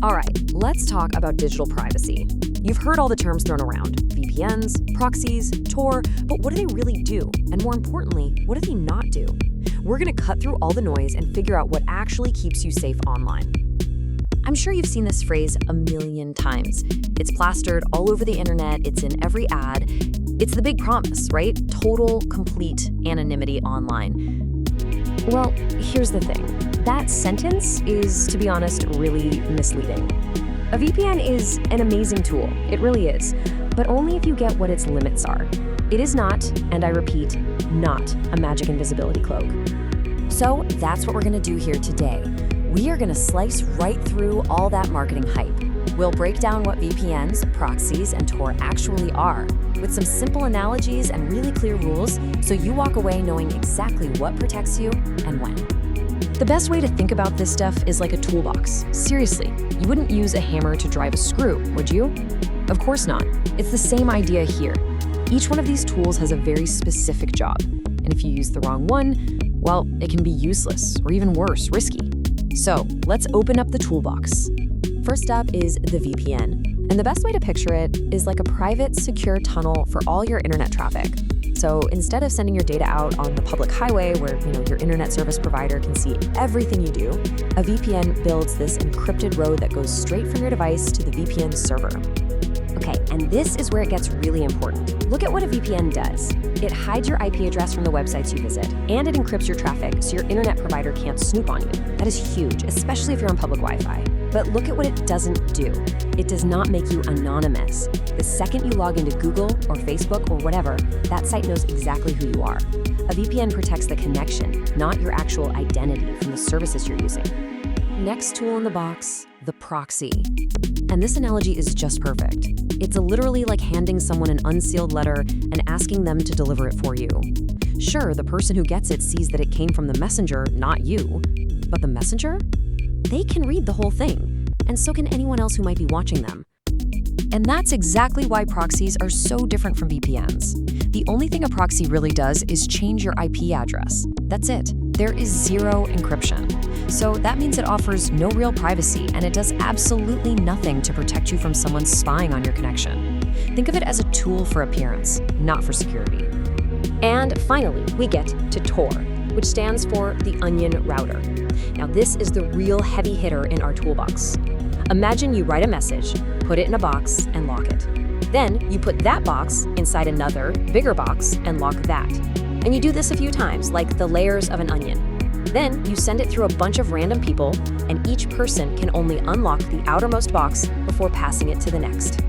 All right, let's talk about digital privacy. You've heard all the terms thrown around: VPNs, proxies, Tor, but what do they really do? And more importantly, what do they not do? We're going to cut through all the noise and figure out what actually keeps you safe online. I'm sure you've seen this phrase a million times. It's plastered all over the internet, it's in every ad. It's the big promise, right? Total, complete anonymity online. Well, here's the thing. That sentence is, to be honest, really misleading. A VPN is an amazing tool, it really is, but only if you get what its limits are. It is not, and I repeat, not a magic invisibility cloak. So that's what we're gonna do here today. We are gonna slice right through all that marketing hype. We'll break down what VPNs, proxies, and Tor actually are, with some simple analogies and really clear rules, so you walk away knowing exactly what protects you and when. The best way to think about this stuff is like a toolbox. Seriously, you wouldn't use a hammer to drive a screw, would you? Of course not. It's the same idea here. Each one of these tools has a very specific job, and if you use the wrong one, well, it can be useless, or even worse, risky. So let's open up the toolbox. First up is the VPN. And the best way to picture it is like a private, secure tunnel for all your internet traffic. So instead of sending your data out on the public highway where your internet service provider can see everything you do, a VPN builds this encrypted road that goes straight from your device to the VPN server. Okay, and this is where it gets really important. Look at what a VPN does. It hides your IP address from the websites you visit, and it encrypts your traffic so your internet provider can't snoop on you. That is huge, especially if you're on public Wi-Fi. But look at what it doesn't do. It does not make you anonymous. The second you log into Google or Facebook or whatever, that site knows exactly who you are. A VPN protects the connection, not your actual identity from the services you're using. Next tool in the box, the proxy. And this analogy is just perfect. It's literally like handing someone an unsealed letter and asking them to deliver it for you. Sure, the person who gets it sees that it came from the messenger, not you. But the messenger? They can read the whole thing, and so can anyone else who might be watching them. And that's exactly why proxies are so different from VPNs. The only thing a proxy really does is change your IP address. That's it. There is zero encryption. So that means it offers no real privacy, and it does absolutely nothing to protect you from someone spying on your connection. Think of it as a tool for appearance, not for security. And finally, we get to Tor, which stands for the Onion Router. Now, this is the real heavy hitter in our toolbox. Imagine you write a message, put it in a box, and lock it. Then you put that box inside another, bigger box and lock that. And you do this a few times, like the layers of an onion. Then you send it through a bunch of random people, and each person can only unlock the outermost box before passing it to the next.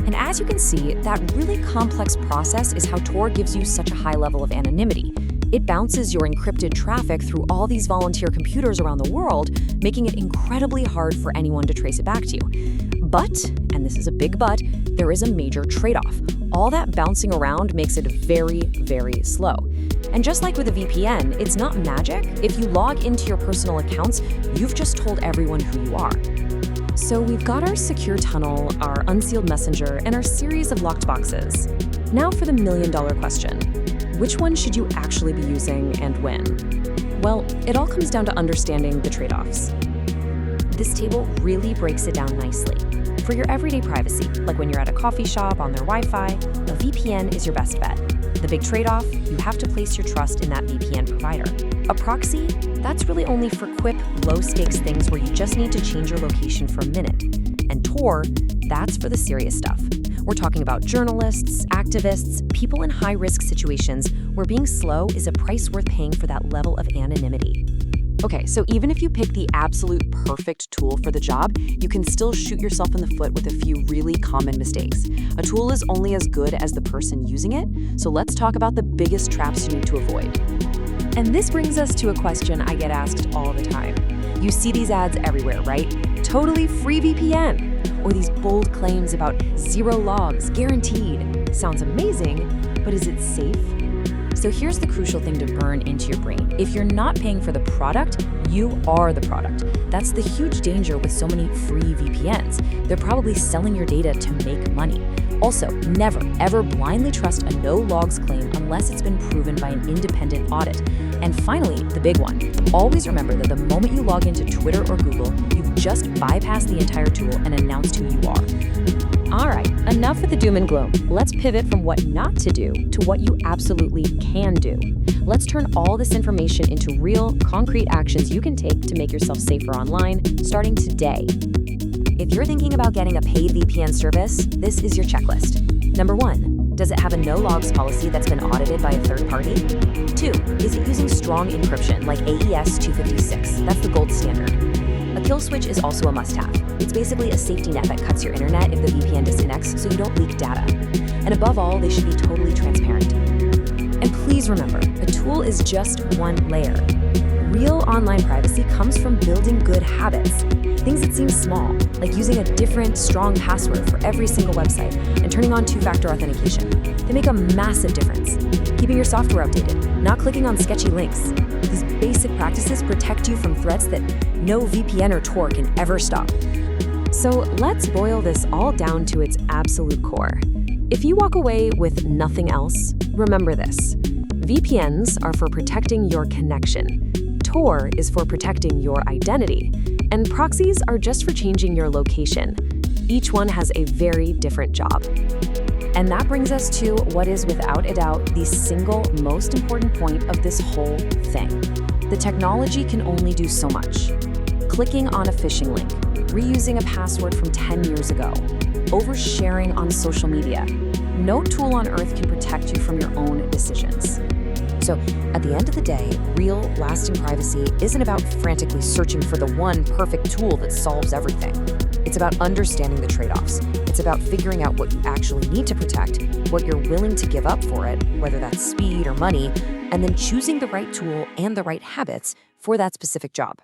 And as you can see, that really complex process is how Tor gives you such a high level of anonymity. It bounces your encrypted traffic through all these volunteer computers around the world, making it incredibly hard for anyone to trace it back to you. But, and this is a big but, there is a major trade-off. All that bouncing around makes it very, very slow. And just like with a VPN, it's not magic. If you log into your personal accounts, you've just told everyone who you are. So we've got our secure tunnel, our unsealed messenger, and our series of locked boxes. Now for the million-dollar question. Which one should you actually be using and when? Well, it all comes down to understanding the trade-offs. This table really breaks it down nicely. For your everyday privacy, like when you're at a coffee shop on their Wi-Fi, a VPN is your best bet. The big trade-off, you have to place your trust in that VPN provider. A proxy, that's really only for quick, low-stakes things where you just need to change your location for a minute. And Tor, that's for the serious stuff. We're talking about journalists, activists, people in high-risk situations where being slow is a price worth paying for that level of anonymity. Okay, so even if you pick the absolute perfect tool for the job, you can still shoot yourself in the foot with a few really common mistakes. A tool is only as good as the person using it, so let's talk about the biggest traps you need to avoid. And this brings us to a question I get asked all the time. You see these ads everywhere, right? Totally free VPN. Or these bold claims about 0 logs, guaranteed. Sounds amazing, but is it safe? So here's the crucial thing to burn into your brain. If you're not paying for the product, you are the product. That's the huge danger with so many free VPNs. They're probably selling your data to make money. Also, never, ever blindly trust a no logs claim unless it's been proven by an independent audit. And finally, the big one. Always remember that the moment you log into Twitter or Google, you've just bypass the entire tool and announce who you are. All right, enough with the doom and gloom. Let's pivot from what not to do to what you absolutely can do. Let's turn all this information into real, concrete actions you can take to make yourself safer online, starting today. If you're thinking about getting a paid VPN service, this is your checklist. Number 1, does it have a no-logs policy that's been audited by a third party? 2, is it using strong encryption like AES 256? That's the gold standard. A kill switch is also a must-have. It's basically a safety net that cuts your internet if the VPN disconnects so you don't leak data. And above all, they should be totally transparent. And please remember, a tool is just one layer. Real online privacy comes from building good habits. Things that seem small, like using a different, strong password for every single website and turning on two-factor authentication. They make a massive difference. Keeping your software updated, not clicking on sketchy links. These basic practices protect you from threats that no VPN or Tor can ever stop. So let's boil this all down to its absolute core. If you walk away with nothing else, remember this. VPNs are for protecting your connection. Tor is for protecting your identity. And proxies are just for changing your location. Each one has a very different job. And that brings us to what is without a doubt the single most important point of this whole thing. The technology can only do so much. Clicking on a phishing link, reusing a password from 10 years ago, oversharing on social media. No tool on earth can protect you from your own decisions. So, at the end of the day, real, lasting privacy isn't about frantically searching for the one perfect tool that solves everything. It's about understanding the trade-offs. It's about figuring out what you actually need to protect, what you're willing to give up for it, whether that's speed or money, and then choosing the right tool and the right habits for that specific job.